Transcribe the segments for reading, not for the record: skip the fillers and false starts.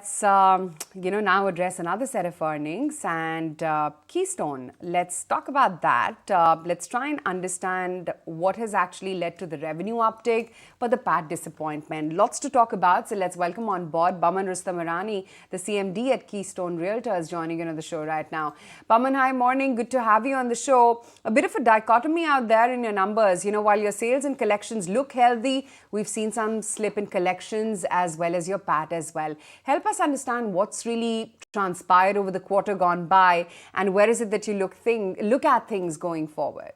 let's now address another set of earnings and Keystone. Let's talk about that. Let's try and understand what has actually led to the revenue uptake, but the PAT disappointment. Lots to talk about. So let's welcome on board Boman Rustom Irani, the CMD at Keystone Realtors, joining in on the show right now. Boman, hi, morning. Good to have you on the show. A bit of a dichotomy out there in your numbers. While your sales and collections look healthy, we've seen some slip in collections as well as your PAT as well. Help us understand what's really transpired over the quarter gone by and where is it that you look at things going forward?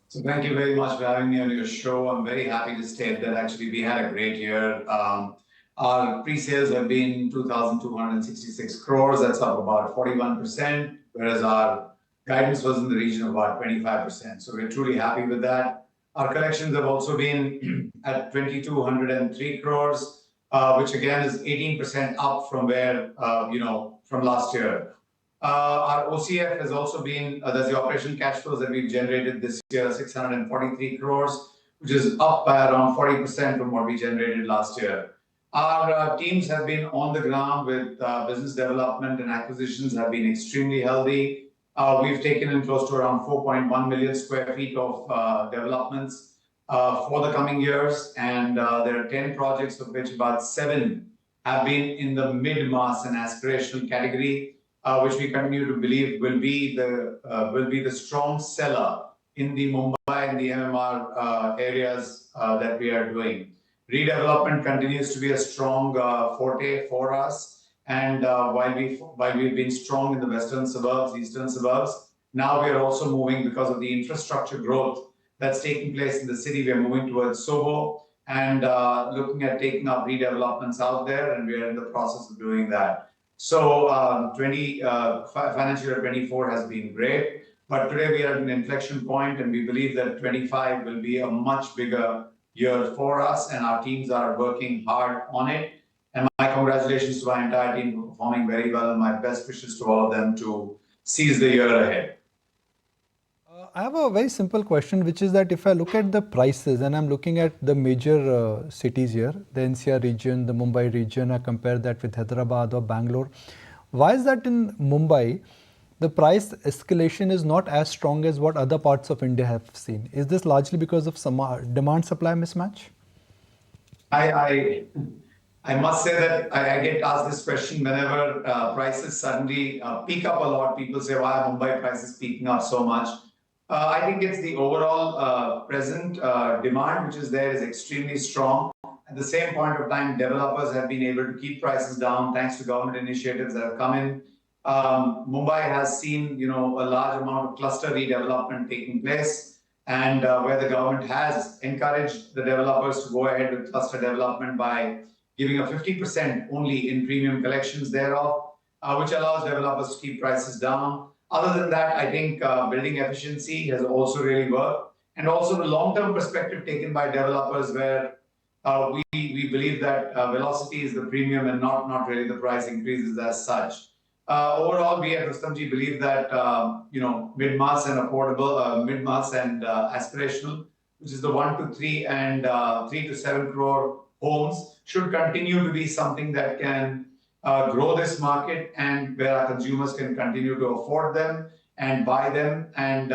So thank you very much for having me on your show. I'm very happy to state that actually we had a great year. Our pre-sales have been 2,266 crores. That's up about 41%, whereas our guidance was in the region of about 25%. So we're truly happy with that. Our collections have also been at 2,203 crores, which again is 18% up from where, from last year. Our OCF has also been, that's the operational cash flows that we've generated this year, 643 crores, which is up by around 40% from what we generated last year. Our teams have been on the ground with business development and acquisitions have been extremely healthy. We've taken in close to around 4.1 million square feet of developments for the coming years. And there are 10 projects, of which about 7 have been in the mid-mass and aspirational category, which we continue to believe will be the strong seller in the Mumbai and the MMR areas that we are doing. Redevelopment continues to be a strong forte for us. And while we've been strong in the western suburbs, eastern suburbs, now we are also moving because of the infrastructure growth that's taking place in the city. We are moving towards Soho and looking at taking up redevelopments out there, and we are in the process of doing that. So financial year 24 has been great, but today we are at an inflection point, and we believe that 25 will be a much bigger year for us, and our teams are working hard on it. And my congratulations to my entire team for performing very well, and my best wishes to all of them to seize the year ahead. I have a very simple question, which is that if I look at the prices, and I'm looking at the major cities here, the NCR region, the Mumbai region, I compare that with Hyderabad or Bangalore. Why is that in Mumbai, the price escalation is not as strong as what other parts of India have seen? Is this largely because of some demand-supply mismatch? I must say that I get asked this question whenever prices suddenly peak up a lot. People say, why are Mumbai prices peaking up so much? I think it's the overall present demand, which is there, is extremely strong. At the same point of time, developers have been able to keep prices down thanks to government initiatives that have come in. Mumbai has seen, a large amount of cluster redevelopment taking place, and where the government has encouraged the developers to go ahead with cluster development by giving a 50% only in premium collections thereof, which allows developers to keep prices down. Other than that, I think building efficiency has also really worked. And also the long-term perspective taken by developers where we believe that velocity is the premium and not really the price increases as such. Overall, we at Rustomjee believe that, mid-mass and affordable, mid-mass and aspirational, which is the 1 to 3 and 3 to 7 crore homes, should continue to be something that can grow this market and where our consumers can continue to afford them and buy them and,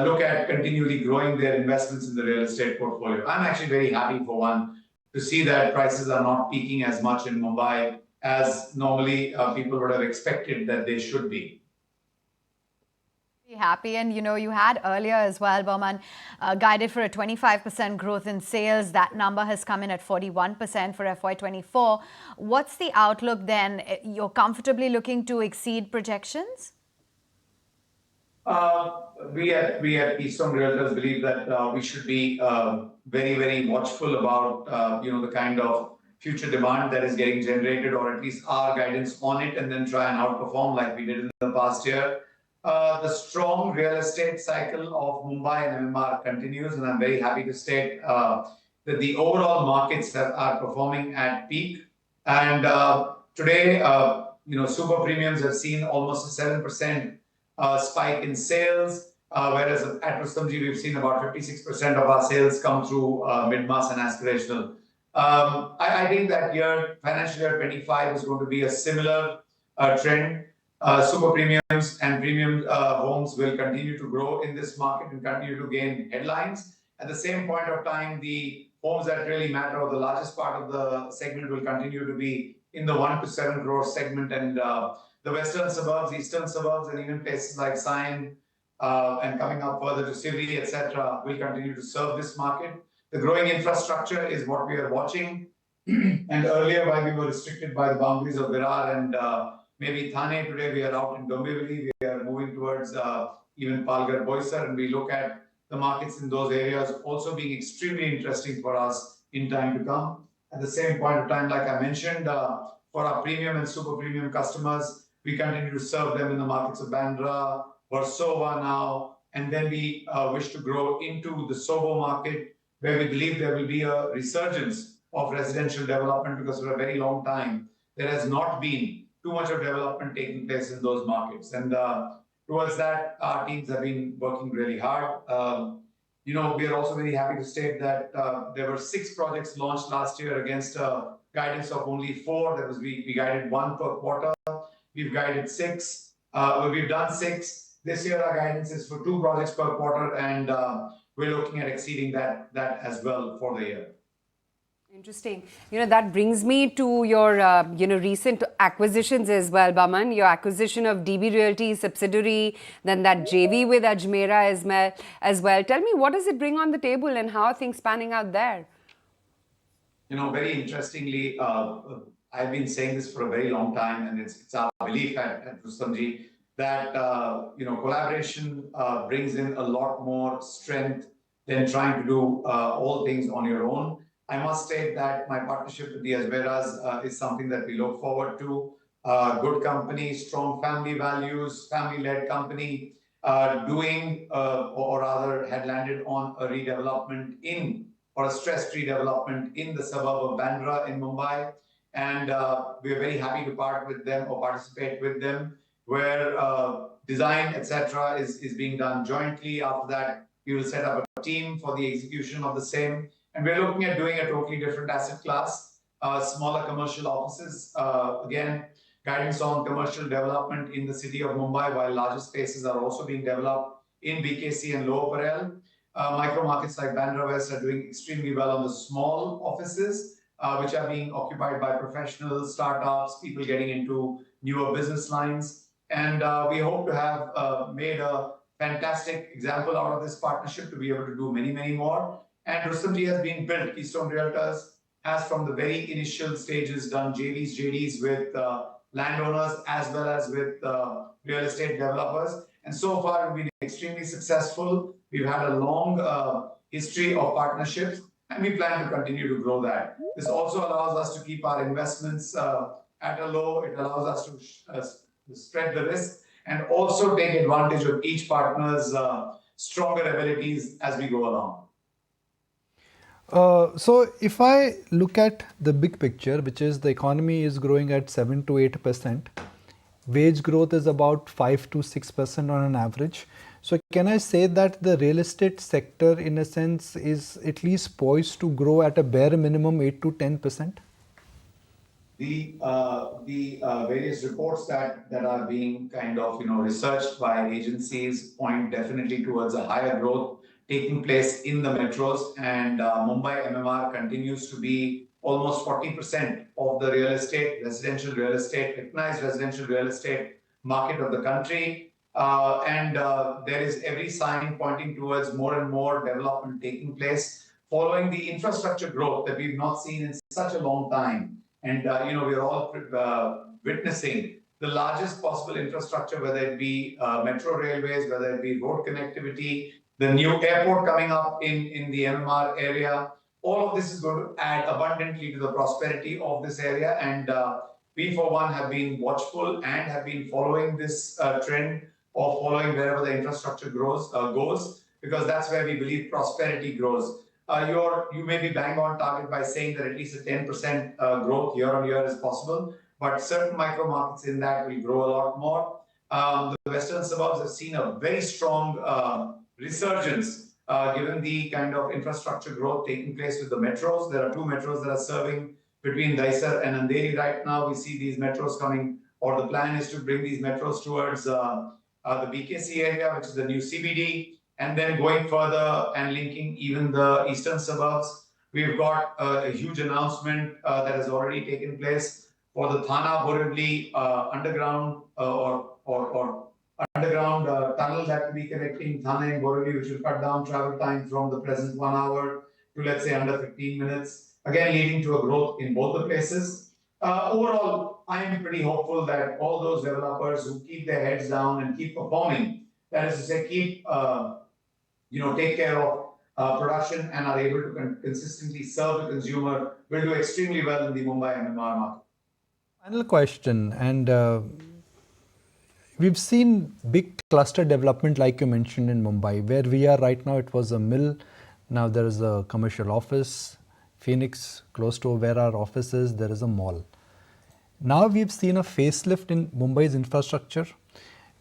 look at continually growing their investments in the real estate portfolio. I'm actually very happy for one to see that prices are not peaking as much in Mumbai as normally people would have expected that they should be. Happy, and you had earlier as well, Boman, guided for a 25% growth in sales. That number has come in at 41% for FY24. What's the outlook then? You're comfortably looking to exceed projections? We at Keystone Realtors believe that we should be very, very watchful about the kind of future demand that is getting generated, or at least our guidance on it, and then try and outperform like we did in the past year. The strong real estate cycle of Mumbai and MMR continues, and I'm very happy to state that the overall markets are performing at peak. And today, super premiums have seen almost a 7% spike in sales, whereas at Rustomjee, we've seen about 56% of our sales come through mid-mass and aspirational. I think that financial year 25 is going to be a similar trend. Super premiums and premium homes will continue to grow in this market and continue to gain headlines. At the same point of time, the homes that really matter, or the largest part of the segment, will continue to be in the 1 to 7 crore segment, and the western suburbs, eastern suburbs, and even places like Sion and coming up further to Sivri, etc., will continue to serve this market. The growing infrastructure is what we are watching. And earlier, while we were restricted by the boundaries of Virar and maybe Thane, today we are out in Dombivli. We are moving towards even Palghar, Boisar, and we look at the markets in those areas also being extremely interesting for us in time to come. At the same point of time, like I mentioned, for our premium and super premium customers, we continue to serve them in the markets of Bandra, Versova now, and then we wish to grow into the Sobo market, where we believe there will be a resurgence of residential development, because for a very long time there has not been too much of development taking place in those markets. And towards that, our teams have been working really hard. We are also very happy to state that there were 6 projects launched last year against guidance of only 4. That was we guided 1 per quarter. We've guided 6. We've done 6. This year, our guidance is for 2 projects per quarter, and we're looking at exceeding that as well for the year. Interesting. That brings me to your, recent acquisitions as well, Boman. Your acquisition of DB Realty subsidiary, then that JV with Ajmera as well. Tell me, what does it bring on the table, and how are things panning out there? Very interestingly, I've been saying this for a very long time, and it's our belief at Rustomjee that collaboration brings in a lot more strength than trying to do all things on your own. I must state that my partnership with the Ajmeras is something that we look forward to. Good company, strong family values, family-led company, doing or rather had landed on a redevelopment or a stressed redevelopment in the suburb of Bandra in Mumbai. And we're very happy to participate with them, where design, etc., is being done jointly. After that, we will set up a team for the execution of the same. And we're looking at doing a totally different asset class, smaller commercial offices. Again, guidance on commercial development in the city of Mumbai, while larger spaces are also being developed in BKC and Lower Parel. Micro markets like Bandra West are doing extremely well on the small offices, which are being occupied by professionals, startups, people getting into newer business lines. And we hope to have made a fantastic example out of this partnership to be able to do many, many more. And Rustomjee has been built. Keystone Realtors has, from the very initial stages, done JDs with landowners as well as with real estate developers. And so far, we've been extremely successful. We've had a long history of partnerships, and we plan to continue to grow that. This also allows us to keep our investments at a low. It allows us to spread the risk and also take advantage of each partner's stronger abilities as we go along. So if I look at the big picture, which is the economy is growing at 7 to 8%, wage growth is about 5 to 6% on an average. So can I say that the real estate sector, in a sense, is at least poised to grow at a bare minimum 8 to 10%? The various reports that are being kind of researched by agencies point definitely towards a higher growth taking place in the metros, and Mumbai MMR continues to be almost 40% of the recognized residential real estate market of the country. And there is every sign pointing towards more and more development taking place following the infrastructure growth that we've not seen in such a long time. And we're all witnessing the largest possible infrastructure, whether it be metro railways, whether it be road connectivity, the new airport coming up in the MMR area. All of this is going to add abundantly to the prosperity of this area. And we, for one, have been watchful and have been following this trend of following wherever the infrastructure goes, because that's where we believe prosperity grows. You may be bang on target by saying that at least a 10% growth year on year is possible, but certain micro markets in that will grow a lot more. The western suburbs have seen a very strong resurgence given the kind of infrastructure growth taking place with the metros. There are two metros that are serving between Daisar and Andheri right now. We see these metros coming, or the plan is to bring these metros towards the BKC area, which is the new CBD, and then going further and linking even the eastern suburbs. We've got a huge announcement that has already taken place for the Thana Borivali underground or underground tunnel that will be connecting Thane and Borivali, which will cut down travel time from the present 1 hour to, let's say, under 15 minutes. Again, leading to a growth in both the places. Overall, I am pretty hopeful that all those developers who keep their heads down and keep performing, that is to say, keep take care of production and are able to consistently serve the consumer, will do extremely well in the Mumbai MMR market. Final question, and we've seen big cluster development like you mentioned in Mumbai. Where we are right now, it was a mill. Now there is a commercial office. Phoenix, close to where our office is, there is a mall. Now we've seen a facelift in Mumbai's infrastructure.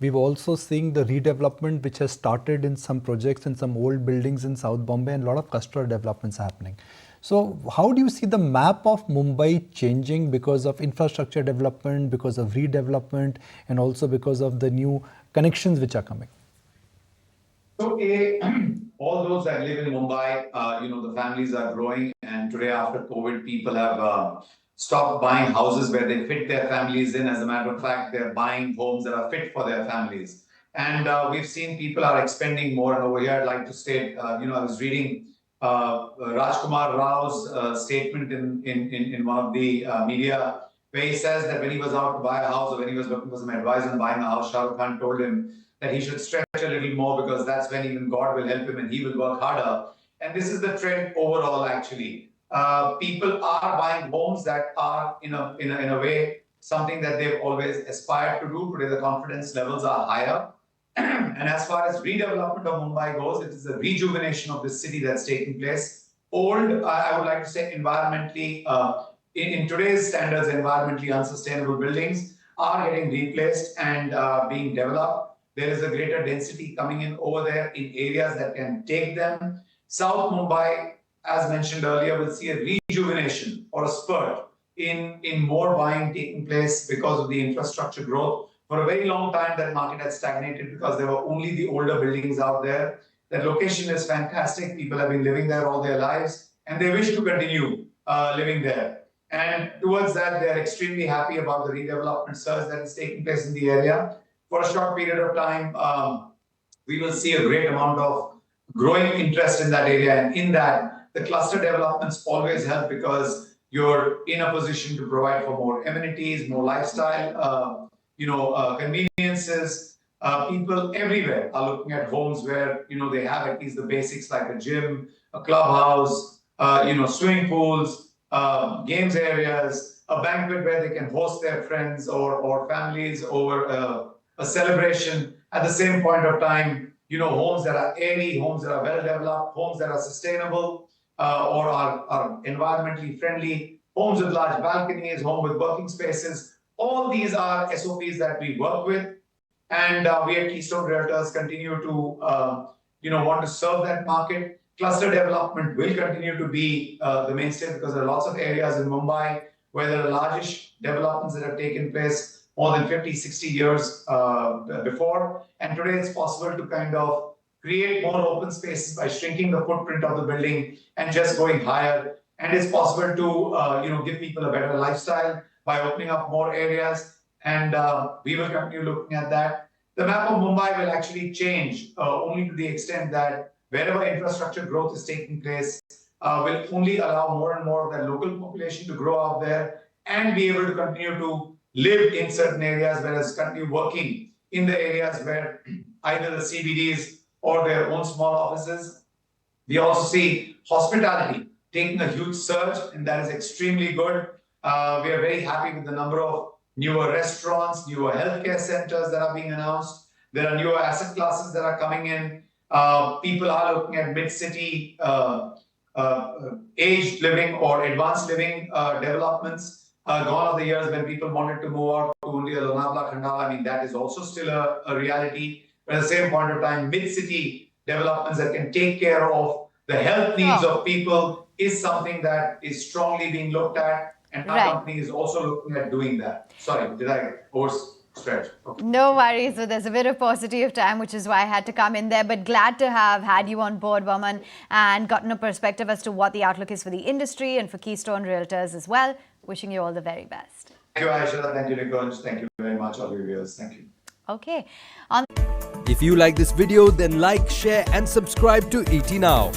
We've also seen the redevelopment which has started in some projects in some old buildings in South Bombay, and a lot of cluster developments happening. So how do you see the map of Mumbai changing because of infrastructure development, because of redevelopment, and also because of the new connections which are coming? So, all those that live in Mumbai, the families are growing, and today after COVID, people have stopped buying houses where they fit their families in. As a matter of fact, they're buying homes that are fit for their families. And we've seen people are expending more. And over here, I'd like to state, I was reading Rajkumar Rao's statement in one of the media, where he says that when he was out to buy a house, or when he was looking for some advice on buying a house, Shah Rukh Khan told him that he should stretch a little more, because that's when even God will help him and he will work harder. And this is the trend overall, actually. People are buying homes that are, in a way, something that they've always aspired to do. Today, the confidence levels are higher. And as far as redevelopment of Mumbai goes, it is a rejuvenation of the city that's taking place. Old, I would like to say, environmentally, in today's standards, environmentally unsustainable buildings are getting replaced and being developed. There is a greater density coming in over there in areas that can take them. South Mumbai, as mentioned earlier, will see a rejuvenation or a spurt in more buying taking place because of the infrastructure growth. For a very long time, that market had stagnated because there were only the older buildings out there. The location is fantastic. People have been living there all their lives, and they wish to continue living there. And towards that, they are extremely happy about the redevelopment surge that is taking place in the area. For a short period of time, we will see a great amount of growing interest in that area. And in that, the cluster developments always help, because you're in a position to provide for more amenities, more lifestyle, conveniences. People everywhere are looking at homes where, they have at least the basics like a gym, a clubhouse, swimming pools, games areas, a banquet where they can host their friends or families over a celebration. At the same point of time, homes that are airy, homes that are well developed, homes that are sustainable or are environmentally friendly, homes with large balconies, homes with working spaces. All these are SOPs that we work with, and we at Keystone Realtors continue to want to serve that market. Cluster development will continue to be the mainstay, because there are lots of areas in Mumbai where there are largish developments that have taken place more than 50, 60 years before. And today it's possible to kind of create more open spaces by shrinking the footprint of the building and just going higher. And it's possible to give people a better lifestyle by opening up more areas. And we will continue looking at that. The map of Mumbai will actually change only to the extent that wherever infrastructure growth is taking place, will only allow more and more of the local population to grow out there and be able to continue to live in certain areas, whereas continue working in the areas where either the CBDs or their own small offices. We also see hospitality taking a huge surge, and that is extremely good. We are very happy with the number of newer restaurants, newer healthcare centers that are being announced. There are newer asset classes that are coming in. People are looking at mid-city aged living or advanced living developments. Gone are the years when people wanted to move out to only a Lonavala, Khandala. I mean, that is also still a reality. But at the same point of time, mid-city developments that can take care of the health needs of people is something that is strongly being looked at, and our company is also looking at doing that. Sorry, did I overstretch? Okay. No worries. So there's a bit of paucity of time, which is why I had to come in there. But glad to have had you on board, Boman, and gotten a perspective as to what the outlook is for the industry and for Keystone Realtors as well. Wishing you all the very best. Thank you, Aisha. Thank you, Nikunj. Thank you very much, all your viewers. Thank you. Okay. If you like this video, then like, share and subscribe to ET Now.